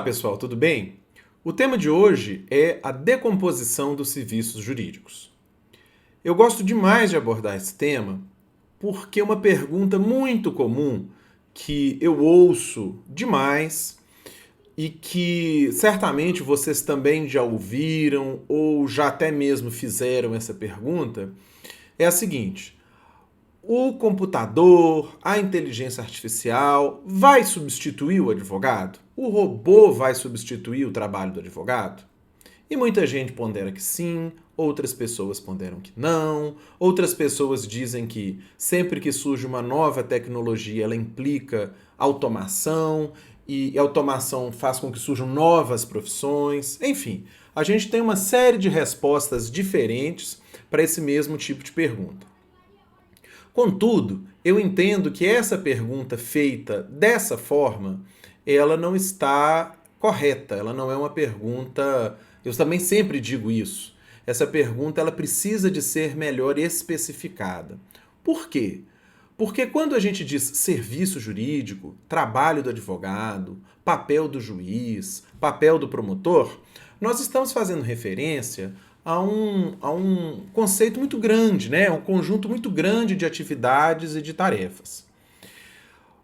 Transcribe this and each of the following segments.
pessoal, tudo bem? O tema de hoje é a decomposição dos serviços jurídicos. Eu gosto demais de abordar esse tema porque é uma pergunta muito comum que eu ouço demais e que certamente vocês também já ouviram ou já até mesmo fizeram essa pergunta, é a seguinte: o computador, a inteligência artificial vai substituir o advogado? O robô vai substituir o trabalho do advogado? E muita gente pondera que sim, outras pessoas ponderam que não, outras pessoas dizem que sempre que surge uma nova tecnologia, ela implica automação, e automação faz com que surjam novas profissões. Enfim, a gente tem uma série de respostas diferentes para esse mesmo tipo de pergunta. Contudo, eu entendo que essa pergunta feita dessa forma, ela não está correta, ela não é uma pergunta. Eu também sempre digo isso. Essa pergunta ela precisa de ser melhor especificada. Por quê? Porque quando a gente diz serviço jurídico, trabalho do advogado, papel do juiz, papel do promotor, nós estamos fazendo referência a um conceito muito grande, né? Um conjunto muito grande de atividades e de tarefas.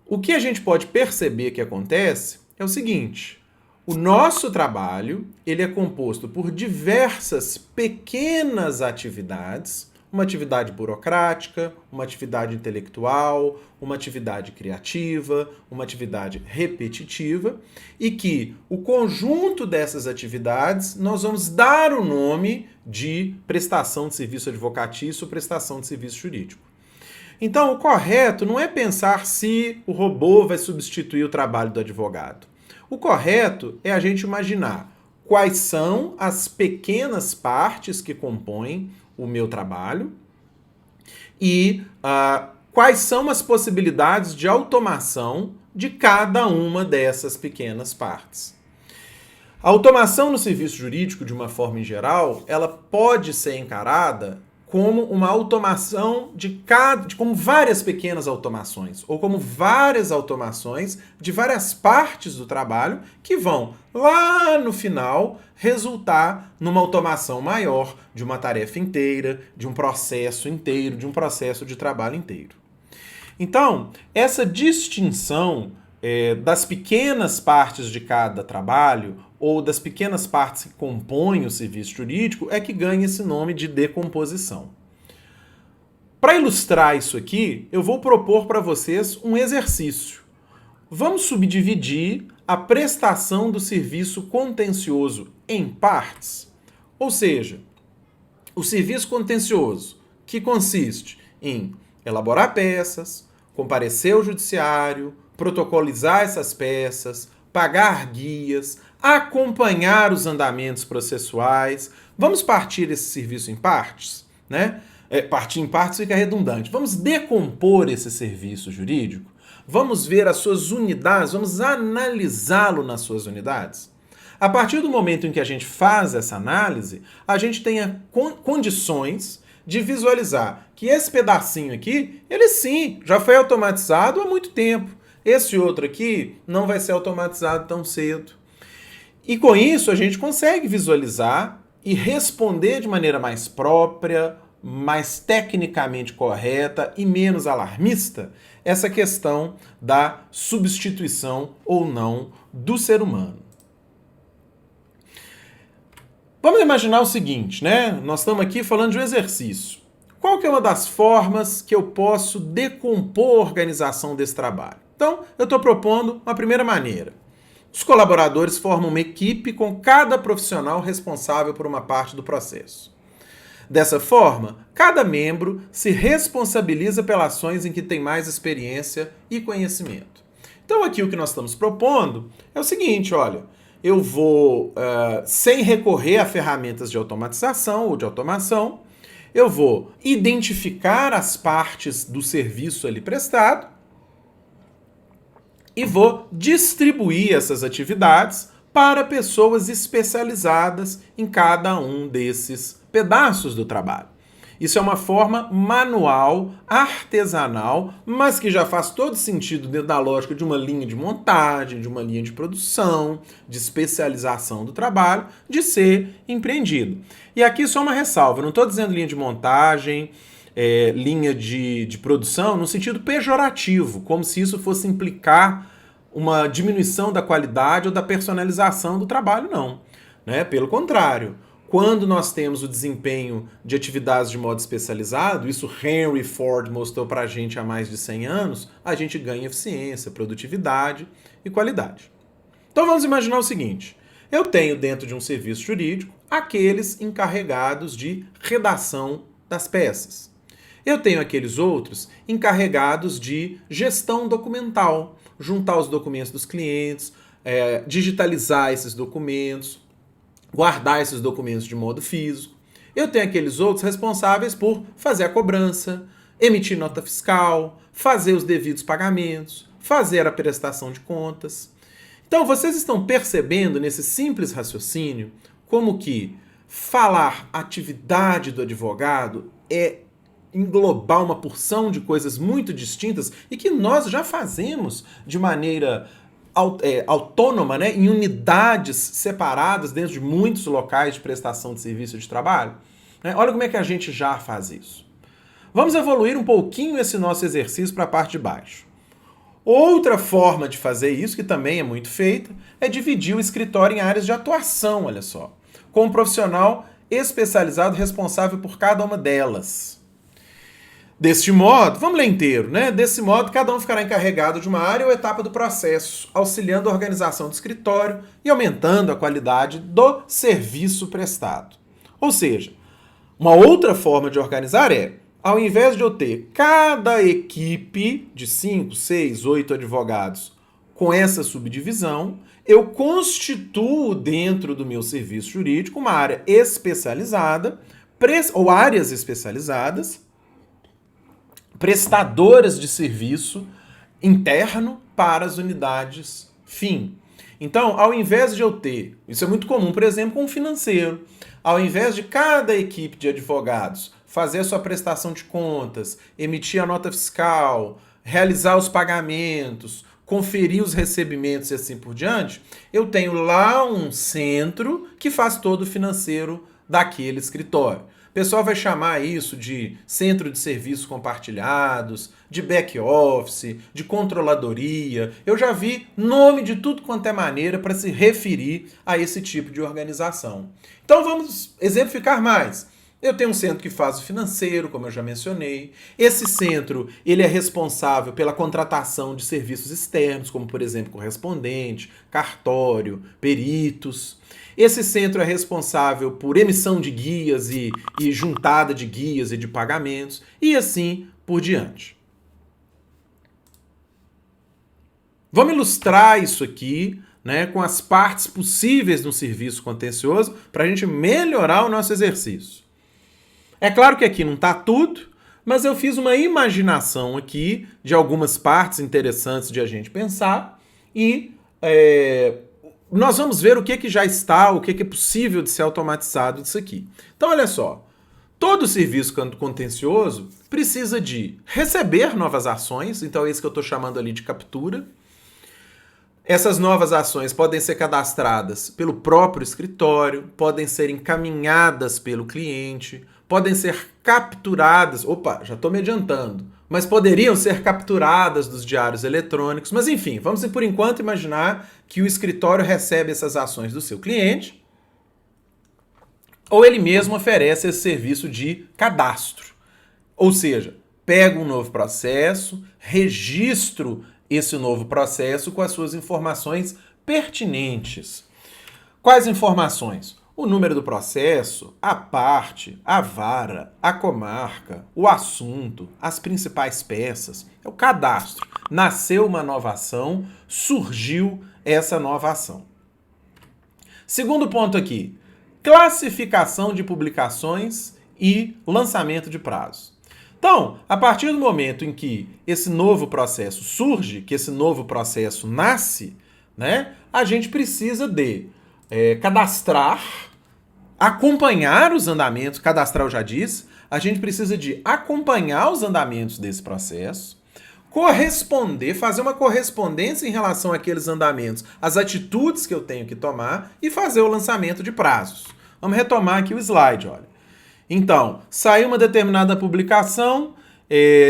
O que a gente pode perceber que acontece é o seguinte: o nosso trabalho ele é composto por diversas pequenas atividades, uma atividade burocrática, uma atividade intelectual, uma atividade criativa, uma atividade repetitiva, e que o conjunto dessas atividades nós vamos dar o nome de prestação de serviço advocatício ou prestação de serviço jurídico. Então, o correto não é pensar se o robô vai substituir o trabalho do advogado. O correto é a gente imaginar quais são as pequenas partes que compõem o meu trabalho e quais são as possibilidades de automação de cada uma dessas pequenas partes. A automação no serviço jurídico, de uma forma em geral, ela pode ser encarada como uma automação como várias pequenas automações, ou como várias automações de várias partes do trabalho que vão, lá no final, resultar numa automação maior de uma tarefa inteira, de um processo inteiro, de um processo de trabalho inteiro. Então, essa distinção das pequenas partes de cada trabalho ou das pequenas partes que compõem o serviço jurídico é que ganha esse nome de decomposição. Para ilustrar isso aqui, eu vou propor para vocês um exercício. Vamos subdividir a prestação do serviço contencioso em partes. Ou seja, o serviço contencioso, que consiste em elaborar peças, comparecer ao judiciário, protocolizar essas peças, pagar guias, acompanhar os andamentos processuais. Vamos partir esse serviço em partes, né? Partir em partes fica redundante. Vamos decompor esse serviço jurídico? Vamos ver as suas unidades, vamos analisá-lo nas suas unidades? A partir do momento em que a gente faz essa análise, a gente tem condições de visualizar que esse pedacinho aqui, ele sim, já foi automatizado há muito tempo. Esse outro aqui não vai ser automatizado tão cedo. E com isso a gente consegue visualizar e responder de maneira mais própria, mais tecnicamente correta e menos alarmista essa questão da substituição ou não do ser humano. Vamos imaginar o seguinte, né? Nós estamos aqui falando de um exercício. Qual que é uma das formas que eu posso decompor a organização desse trabalho? Então, eu estou propondo uma primeira maneira. Os colaboradores formam uma equipe com cada profissional responsável por uma parte do processo. Dessa forma, cada membro se responsabiliza pelas ações em que tem mais experiência e conhecimento. Então, aqui o que nós estamos propondo é o seguinte, olha, eu vou, sem recorrer a ferramentas de automatização ou de automação, eu vou identificar as partes do serviço ali prestado e vou distribuir essas atividades para pessoas especializadas em cada um desses pedaços do trabalho. Isso é uma forma manual, artesanal, mas que já faz todo sentido dentro da lógica de uma linha de montagem, de uma linha de produção, de especialização do trabalho, de ser empreendido. E aqui só uma ressalva, eu não estou dizendo linha de montagem, linha de produção no sentido pejorativo, como se isso fosse implicar uma diminuição da qualidade ou da personalização do trabalho, não. Né? Pelo contrário, quando nós temos o desempenho de atividades de modo especializado, isso Henry Ford mostrou para a gente há mais de 100 anos, a gente ganha eficiência, produtividade e qualidade. Então vamos imaginar o seguinte, eu tenho dentro de um serviço jurídico aqueles encarregados de redação das peças. Eu tenho aqueles outros encarregados de gestão documental, juntar os documentos dos clientes, digitalizar esses documentos, guardar esses documentos de modo físico. Eu tenho aqueles outros responsáveis por fazer a cobrança, emitir nota fiscal, fazer os devidos pagamentos, fazer a prestação de contas. Então, vocês estão percebendo nesse simples raciocínio como que falar atividade do advogado é englobar uma porção de coisas muito distintas e que nós já fazemos de maneira autônoma, né, em unidades separadas dentro de muitos locais de prestação de serviço de trabalho. Né? Olha como é que a gente já faz isso. Vamos evoluir um pouquinho esse nosso exercício para a parte de baixo. Outra forma de fazer isso, que também é muito feita, é dividir o escritório em áreas de atuação, olha só, com um profissional especializado responsável por cada uma delas. Deste modo, vamos ler inteiro, né? Desse modo, cada um ficará encarregado de uma área ou etapa do processo, auxiliando a organização do escritório e aumentando a qualidade do serviço prestado. Ou seja, uma outra forma de organizar é, ao invés de eu ter cada equipe de 5, 6, 8 advogados com essa subdivisão, eu constituo dentro do meu serviço jurídico uma área especializada, ou áreas especializadas, prestadoras de serviço interno para as unidades fim. Então, ao invés de eu ter, isso é muito comum, por exemplo, com um financeiro, ao invés de cada equipe de advogados fazer a sua prestação de contas, emitir a nota fiscal, realizar os pagamentos, conferir os recebimentos e assim por diante, eu tenho lá um centro que faz todo o financeiro daquele escritório. O pessoal vai chamar isso de centro de serviços compartilhados, de back-office, de controladoria. Eu já vi nome de tudo quanto é maneira para se referir a esse tipo de organização. Então vamos exemplificar mais. Eu tenho um centro que faz o financeiro, como eu já mencionei. Esse centro ele é responsável pela contratação de serviços externos, como por exemplo correspondente, cartório, peritos. Esse centro é responsável por emissão de guias e juntada de guias e de pagamentos, e assim por diante. Vamos ilustrar isso aqui, né, com as partes possíveis no serviço contencioso para a gente melhorar o nosso exercício. É claro que aqui não está tudo, mas eu fiz uma imaginação aqui de algumas partes interessantes de a gente pensar e nós vamos ver o que já está, o que é possível de ser automatizado disso aqui. Então, olha só. Todo serviço contencioso precisa de receber novas ações, então é isso que eu estou chamando ali de captura. Essas novas ações podem ser cadastradas pelo próprio escritório, podem ser encaminhadas pelo cliente, podem ser capturadas, já estou me adiantando, mas poderiam ser capturadas dos diários eletrônicos, mas enfim, vamos por enquanto imaginar que o escritório recebe essas ações do seu cliente ou ele mesmo oferece esse serviço de cadastro. Ou seja, pego um novo processo, registro esse novo processo com as suas informações pertinentes. Quais informações? O número do processo, a parte, a vara, a comarca, o assunto, as principais peças. É o cadastro. Nasceu uma nova ação, surgiu essa nova ação. Segundo ponto aqui, classificação de publicações e lançamento de prazo. Então, a partir do momento em que esse novo processo surge, que esse novo processo nasce, né, a gente precisa de cadastrar acompanhar os andamentos, cadastral já diz, a gente precisa de acompanhar os andamentos desse processo, corresponder, fazer uma correspondência em relação àqueles andamentos, às atitudes que eu tenho que tomar e fazer o lançamento de prazos. Vamos retomar aqui o slide, olha. Então, saiu uma determinada publicação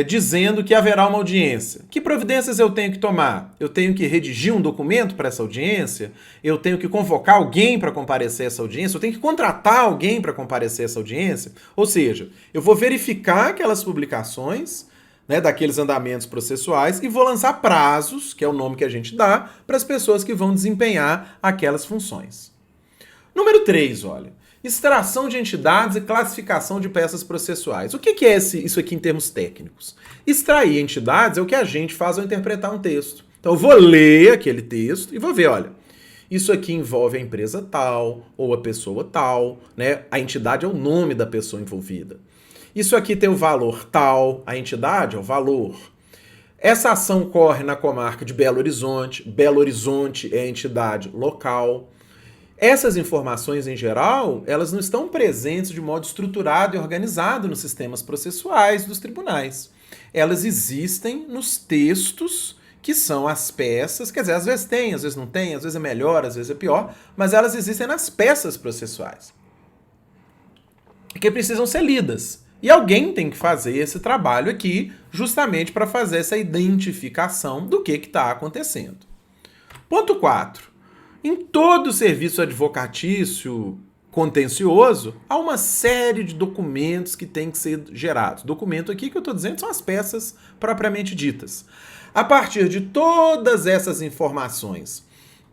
dizendo que haverá uma audiência. Que providências eu tenho que tomar? Eu tenho que redigir um documento para essa audiência? Eu tenho que convocar alguém para comparecer a essa audiência? Eu tenho que contratar alguém para comparecer a essa audiência? Ou seja, eu vou verificar aquelas publicações, né, daqueles andamentos processuais e vou lançar prazos, que é o nome que a gente dá, para as pessoas que vão desempenhar aquelas funções. Número 3, olha. Extração de entidades e classificação de peças processuais. O que é isso aqui em termos técnicos? Extrair entidades é o que a gente faz ao interpretar um texto. Então eu vou ler aquele texto e vou ver, olha, isso aqui envolve a empresa tal ou a pessoa tal, né? A entidade é o nome da pessoa envolvida. Isso aqui tem o valor tal, a entidade é o valor. Essa ação ocorre na comarca de Belo Horizonte é a entidade local. Essas informações, em geral, elas não estão presentes de modo estruturado e organizado nos sistemas processuais dos tribunais. Elas existem nos textos, que são as peças, quer dizer, às vezes tem, às vezes não tem, às vezes é melhor, às vezes é pior, mas elas existem nas peças processuais, que precisam ser lidas. E alguém tem que fazer esse trabalho aqui, justamente para fazer essa identificação do que está acontecendo. Ponto 4. Em todo serviço advocatício contencioso, há uma série de documentos que têm que ser gerados. Documento aqui que eu estou dizendo são as peças propriamente ditas. A partir de todas essas informações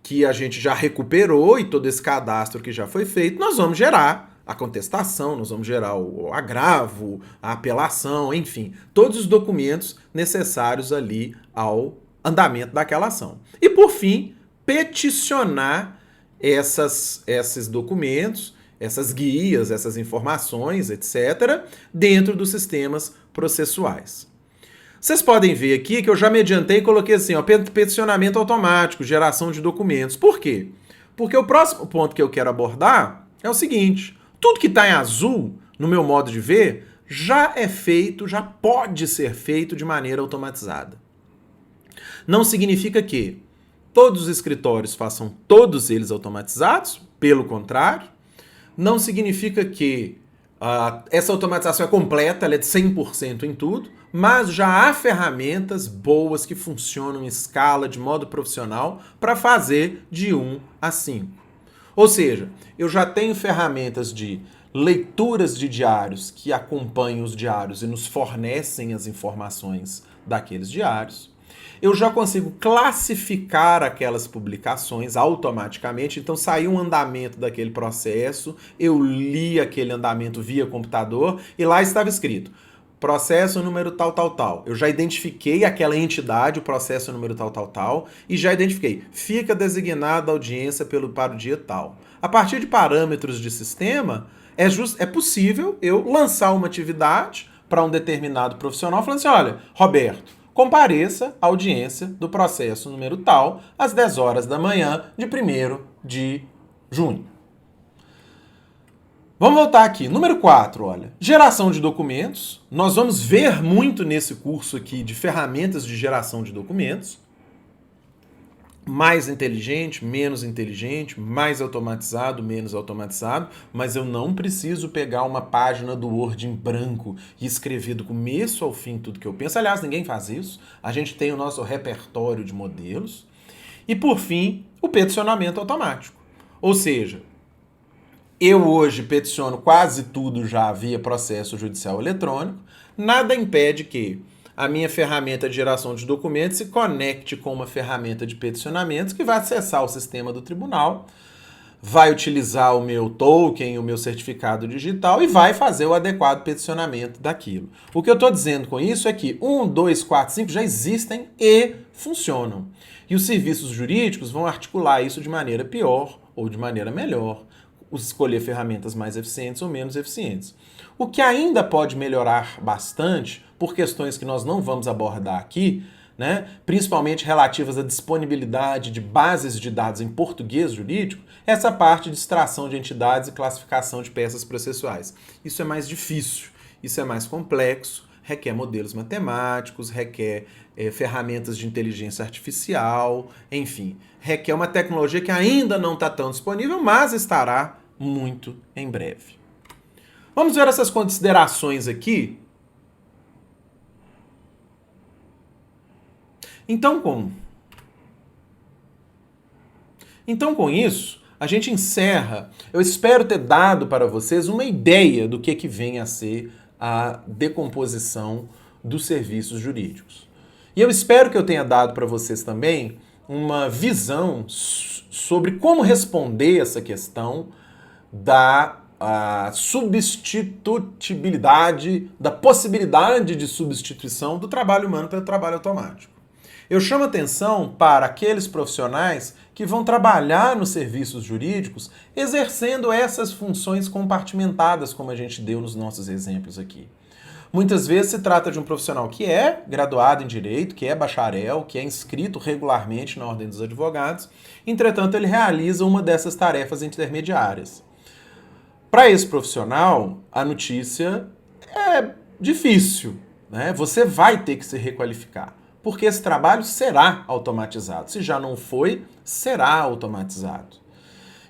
que a gente já recuperou e todo esse cadastro que já foi feito, nós vamos gerar a contestação, nós vamos gerar o agravo, a apelação, enfim, todos os documentos necessários ali ao andamento daquela ação. E por fim, peticionar esses documentos, essas guias, essas informações, etc., dentro dos sistemas processuais. Vocês podem ver aqui que eu já me adiantei e coloquei assim, ó, peticionamento automático, geração de documentos. Por quê? Porque o próximo ponto que eu quero abordar é o seguinte: tudo que está em azul, no meu modo de ver, já é feito, já pode ser feito de maneira automatizada. Não significa que todos os escritórios façam todos eles automatizados, pelo contrário, não significa que essa automatização é completa, ela é de 100% em tudo, mas já há ferramentas boas que funcionam em escala, de modo profissional, para fazer de 1 a 5. Ou seja, eu já tenho ferramentas de leituras de diários que acompanham os diários e nos fornecem as informações daqueles diários. Eu já consigo classificar aquelas publicações automaticamente. Então, saiu um andamento daquele processo, eu li aquele andamento via computador e lá estava escrito processo número tal, tal, tal. Eu já identifiquei aquela entidade, o processo número tal, tal, tal, e já identifiquei. Fica designada a audiência para o dia tal. A partir de parâmetros de sistema, é possível eu lançar uma atividade para um determinado profissional falando assim, olha, Roberto, compareça à audiência do processo número tal, às 10 horas da manhã de 1º de junho. Vamos voltar aqui. Número 4, olha. Geração de documentos. Nós vamos ver muito nesse curso aqui de ferramentas de geração de documentos. Mais inteligente, menos inteligente, mais automatizado, menos automatizado, mas eu não preciso pegar uma página do Word em branco e escrever do começo ao fim tudo que eu penso. Aliás, ninguém faz isso. A gente tem o nosso repertório de modelos. E, por fim, o peticionamento automático. Ou seja, eu hoje peticiono quase tudo já via processo judicial eletrônico. Nada impede que a minha ferramenta de geração de documentos se conecte com uma ferramenta de peticionamentos que vai acessar o sistema do tribunal, vai utilizar o meu token, o meu certificado digital e vai fazer o adequado peticionamento daquilo. O que eu estou dizendo com isso é que 1, 2, 4, 5 já existem e funcionam. E os serviços jurídicos vão articular isso de maneira pior ou de maneira melhor, escolher ferramentas mais eficientes ou menos eficientes. O que ainda pode melhorar bastante, por questões que nós não vamos abordar aqui, né, principalmente relativas à disponibilidade de bases de dados em português jurídico, essa parte de extração de entidades e classificação de peças processuais. Isso é mais difícil, isso é mais complexo, requer modelos matemáticos, requer ferramentas de inteligência artificial, enfim, requer uma tecnologia que ainda não está tão disponível, mas estará muito em breve. Vamos ver essas considerações aqui. Então, com isso, a gente encerra. Eu espero ter dado para vocês uma ideia do que vem a ser a decomposição dos serviços jurídicos. E eu espero que eu tenha dado para vocês também uma visão sobre como responder essa questão da substitutibilidade, da possibilidade de substituição do trabalho humano pelo trabalho automático. Eu chamo atenção para aqueles profissionais que vão trabalhar nos serviços jurídicos exercendo essas funções compartimentadas, como a gente deu nos nossos exemplos aqui. Muitas vezes se trata de um profissional que é graduado em direito, que é bacharel, que é inscrito regularmente na Ordem dos Advogados, entretanto ele realiza uma dessas tarefas intermediárias. Para esse profissional, a notícia é difícil, né? Você vai ter que se requalificar, porque esse trabalho será automatizado. Se já não foi, será automatizado.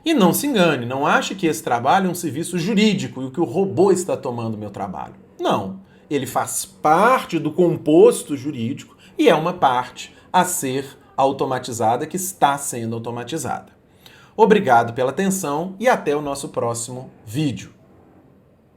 E não se engane, não ache que esse trabalho é um serviço jurídico e que o robô está tomando meu trabalho. Não, ele faz parte do composto jurídico e é uma parte a ser automatizada, que está sendo automatizada. Obrigado pela atenção e até o nosso próximo vídeo.